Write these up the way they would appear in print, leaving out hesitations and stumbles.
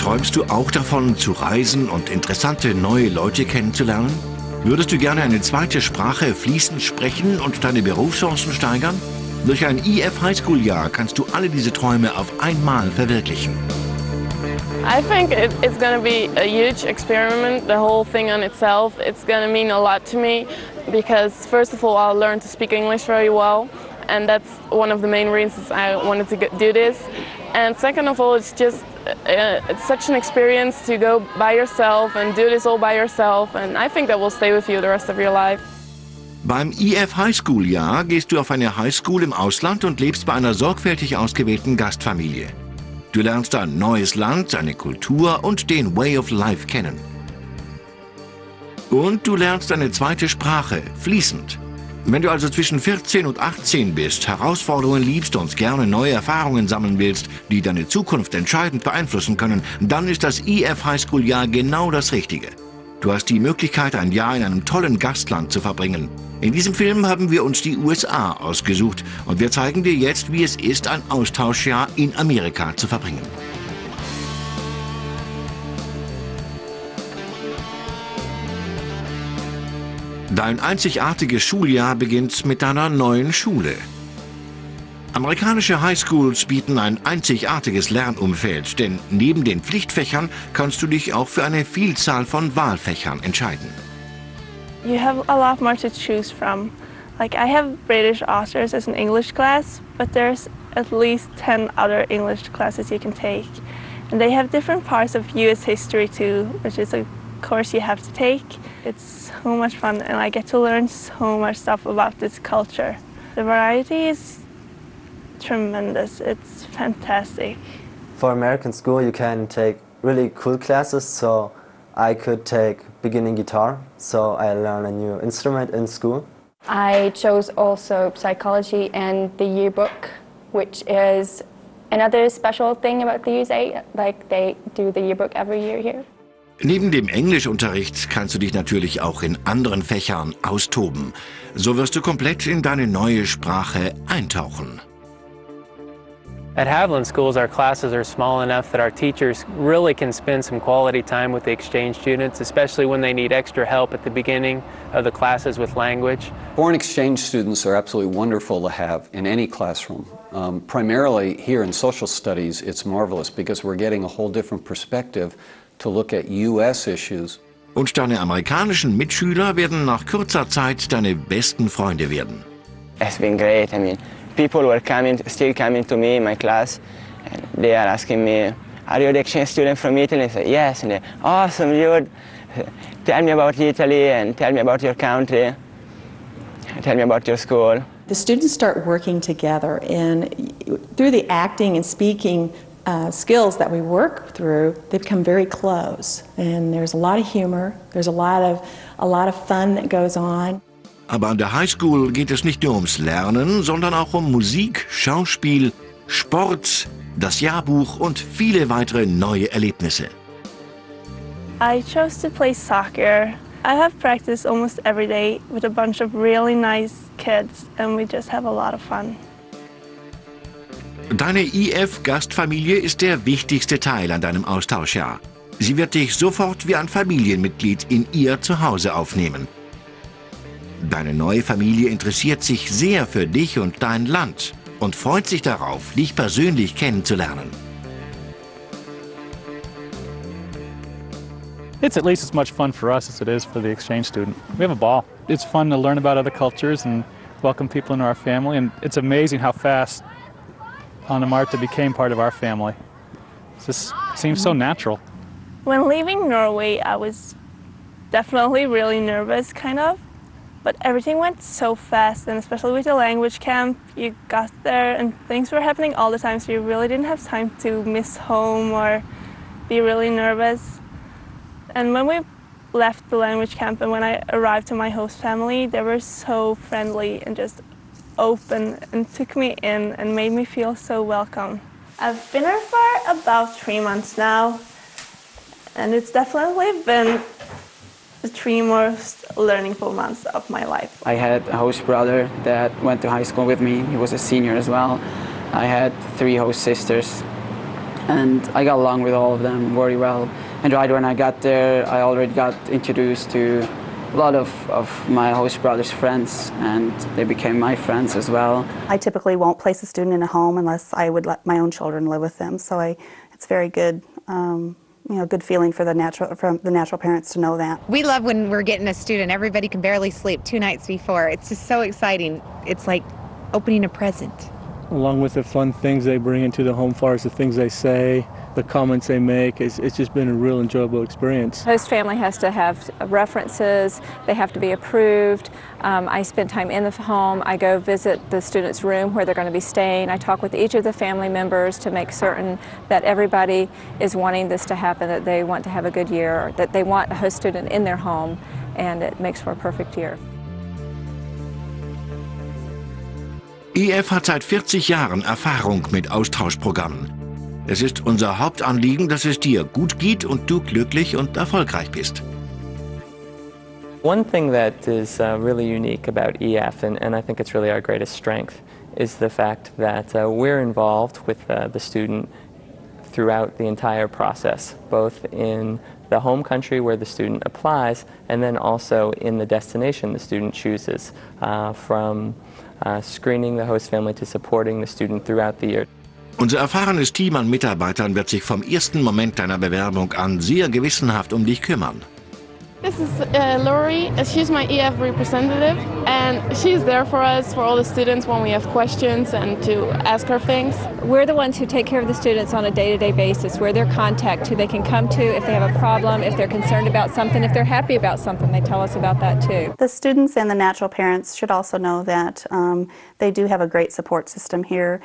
Träumst du auch davon, zu reisen und interessante neue Leute kennenzulernen? Würdest du gerne eine zweite Sprache fließend sprechen und deine Berufschancen steigern? Durch ein IF Highschool-Jahr kannst du alle diese Träume auf einmal verwirklichen. I think it's going to be a huge experiment, the whole thing on itself. It's going to mean a lot to me because first of all I'll learn to speak English very well, and that's one of the main reasons I wanted to do this. And second of all, it's just it's such an experience to go by yourself and do this all by yourself, and I think that will stay with you the rest of your life. Beim IF Highschool-Jahr gehst du auf eine Highschool im Ausland und lebst bei einer sorgfältig ausgewählten Gastfamilie. Du lernst ein neues Land, eine Kultur und den Way of Life kennen. Und du lernst eine zweite Sprache, fließend. Wenn du also zwischen 14 und 18 bist, Herausforderungen liebst und gerne neue Erfahrungen sammeln willst, die deine Zukunft entscheidend beeinflussen können, dann ist das IF Highschool-Jahr genau das Richtige. Du hast die Möglichkeit, ein Jahr in einem tollen Gastland zu verbringen. In diesem Film haben wir uns die USA ausgesucht und wir zeigen dir jetzt, wie es ist, ein Austauschjahr in Amerika zu verbringen. Dein einzigartiges Schuljahr beginnt mit deiner neuen Schule. Amerikanische Highschools bieten ein einzigartiges Lernumfeld, denn neben den Pflichtfächern kannst du dich auch für eine Vielzahl von Wahlfächern entscheiden. You have a lot more to choose from. Like I have British authors as an English class, but there's at least 10 other English classes you can take. And they have different parts of US history too, which is a course you have to take. It's so much fun and I get to learn so much stuff about this culture. The variety is tremendous. It's fantastic. For American school you can take really cool classes, so I could take beginning guitar, so I learn a new instrument in school. I chose also psychology and the yearbook, which is another special thing about the USA, like they do the yearbook every year here. Neben dem Englischunterricht kannst du dich natürlich auch in anderen Fächern austoben. So wirst du komplett in deine neue Sprache eintauchen. At Haviland schools, our classes are small enough that our teachers really can spend some quality time with the exchange students, especially when they need extra help at the beginning of the classes with language. Foreign exchange students are absolutely wonderful to have in any classroom. Primarily here in social studies, it's marvelous because we're getting a whole different perspective to look at US issues. Und deine amerikanischen Mitschüler werden nach kurzer Zeit deine besten Freunde werden. It's been great. I mean, people were still coming to me in my class, and they are asking me, "Are you the exchange student from Italy?" I say, "Yes." And they, "Awesome, dude. Tell me about Italy and tell me about your country. Tell me about your school." The students start working together, and through the acting and speaking skills that we work through, they become very close. And there's a lot of humor. There's a lot of fun that goes on. Aber an der Highschool geht es nicht nur ums Lernen, sondern auch um Musik, Schauspiel, Sport, das Jahrbuch und viele weitere neue Erlebnisse. I chose to play soccer. I have practiced almost every day with a bunch of really nice kids and we just have a lot of fun. Deine IF-Gastfamilie ist der wichtigste Teil an deinem Austauschjahr. Sie wird dich sofort wie ein Familienmitglied in ihr Zuhause aufnehmen. Deine neue Familie interessiert sich sehr für dich und dein Land und freut sich darauf, dich persönlich kennenzulernen. It's at least as much fun for us as it is for the exchange student. We have a ball. It's fun to learn about other cultures and welcome people into our family, and it's amazing how fast Anna Marta became part of our family. It just seems so natural. When leaving Norway, I was definitely really nervous, kind of. But everything went so fast, and especially with the language camp, you got there and things were happening all the time, so you really didn't have time to miss home or be really nervous. And when we left the language camp and when I arrived to my host family, they were so friendly and just open and took me in and made me feel so welcome. I've been here for about 3 months now, and it's definitely been the 3 most learningful months of my life. I had a host brother that went to high school with me. He was a senior as well. I had 3 host sisters. and I got along with all of them very well. And right when I got there, I already got introduced to a lot of my host brother's friends, and they became my friends as well. I typically won't place a student in a home unless I would let my own children live with them. So it's very good, good feeling for the natural parents to know that. We love when we're getting a student. Everybody can barely sleep 2 nights before. It's just so exciting. It's like opening a present. Along with the fun things they bring into the home, as far as the things they say, the comments they make, it's just been a real enjoyable experience. Host family has to have references, they have to be approved. I spend time in the home, I go visit the student's room where they're going to be staying. I talk with each of the family members to make certain that everybody is wanting this to happen, that they want to have a good year, that they want a host student in their home, and it makes for a perfect year. IF hat seit 40 Jahren Erfahrung mit Austauschprogrammen. Es ist unser Hauptanliegen, dass es dir gut geht und du glücklich und erfolgreich bist. One thing that is really unique about EF, and I think it's really our greatest strength, is the fact that we're involved with the student throughout the entire process, both in the home country where the student applies, and then also in the destination the student chooses, from screening the host family to supporting the student throughout the year. Unser erfahrenes Team an Mitarbeitern wird sich vom ersten Moment deiner Bewerbung an sehr gewissenhaft um dich kümmern. This is Lori. She's my EF representative, and she's there for us, for all the students, when we have questions and to ask her things. We're the ones who take care of the students on a day-to-day basis. We're their contact, who they can come to if they have a problem, if they're concerned about something, if they're happy about something. They tell us about that too. The students and the natural parents should also know that they do have a great support system here.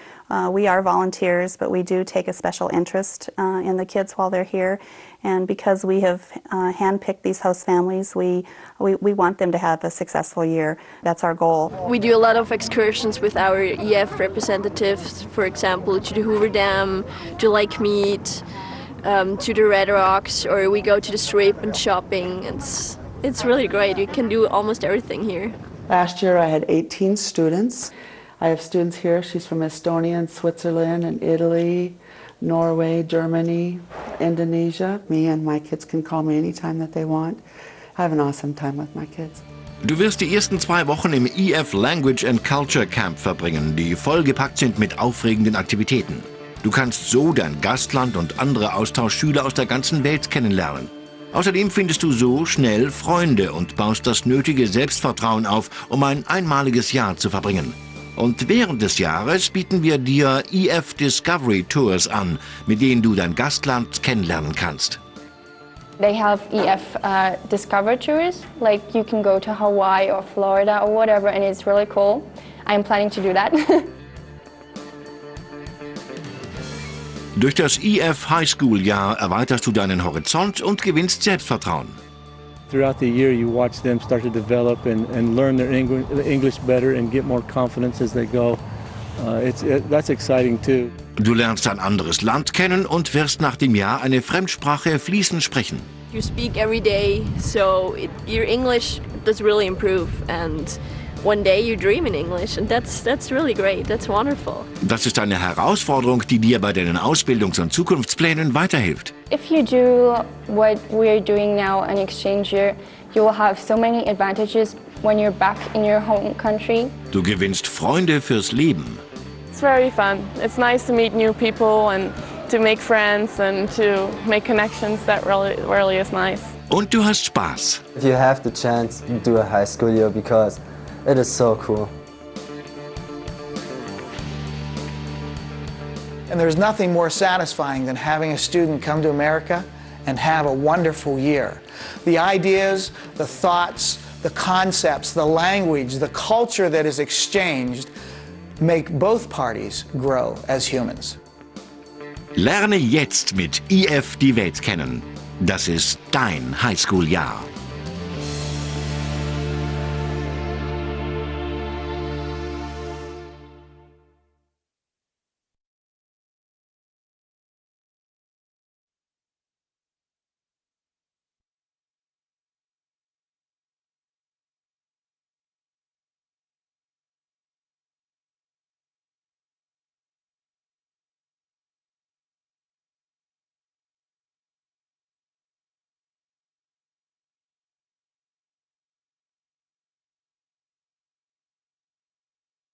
We are volunteers, but we do take a special interest in the kids while they're here. And because we have handpicked these host families, we want them to have a successful year. That's our goal. We do a lot of excursions with our EF representatives, for example, to the Hoover Dam, to Lake Mead, to the Red Rocks, or we go to the Strip and shopping. It's really great. You can do almost everything here. Last year I had 18 students. I have students here. She's from Estonia and Switzerland and Italy, Norway, Germany, Indonesia. Me and my kids can call me anytime that they want. I have an awesome time with my kids. Du wirst die ersten 2 Wochen im EF Language and Culture Camp verbringen, die vollgepackt sind mit aufregenden Aktivitäten. Du kannst so dein Gastland und andere Austauschschüler aus der ganzen Welt kennenlernen. Außerdem findest du so schnell Freunde und baust das nötige Selbstvertrauen auf, um ein einmaliges Jahr zu verbringen. Und während des Jahres bieten wir dir EF Discovery Tours an, mit denen du dein Gastland kennenlernen kannst. They have EF Discover Tours, like you can go to Hawaii or Florida or whatever, and it's really cool. I'm planning to do that. Durch das EF High School Jahr erweiterst du deinen Horizont und gewinnst Selbstvertrauen. Throughout the year you watch them start to develop and learn their English better and get more confidence as they go. That's exciting too. Du lernst ein anderes Land kennen und wirst nach dem Jahr eine Fremdsprache fließend sprechen. You speak every day, so your English does really improve, and one day you dream in English, and that's really great. That's wonderful. Das ist eine Herausforderung, die dir bei deinen Ausbildungs- und Zukunftsplänen weiterhilft. If you do what we're doing now, an exchange year, you will have so many advantages when you're back in your home country. Du gewinnst Freunde fürs Leben. It's very fun. It's nice to meet new people and to make friends and to make connections. That really is nice. Und du hast Spaß. If you have the chance, do a high school year because it is so cool. And there's nothing more satisfying than having a student come to America and have a wonderful year. The ideas, the thoughts, the concepts, the language, the culture that is exchanged make both parties grow as humans. Lerne jetzt mit EF die Welt kennen. Das ist dein Highschool-Jahr.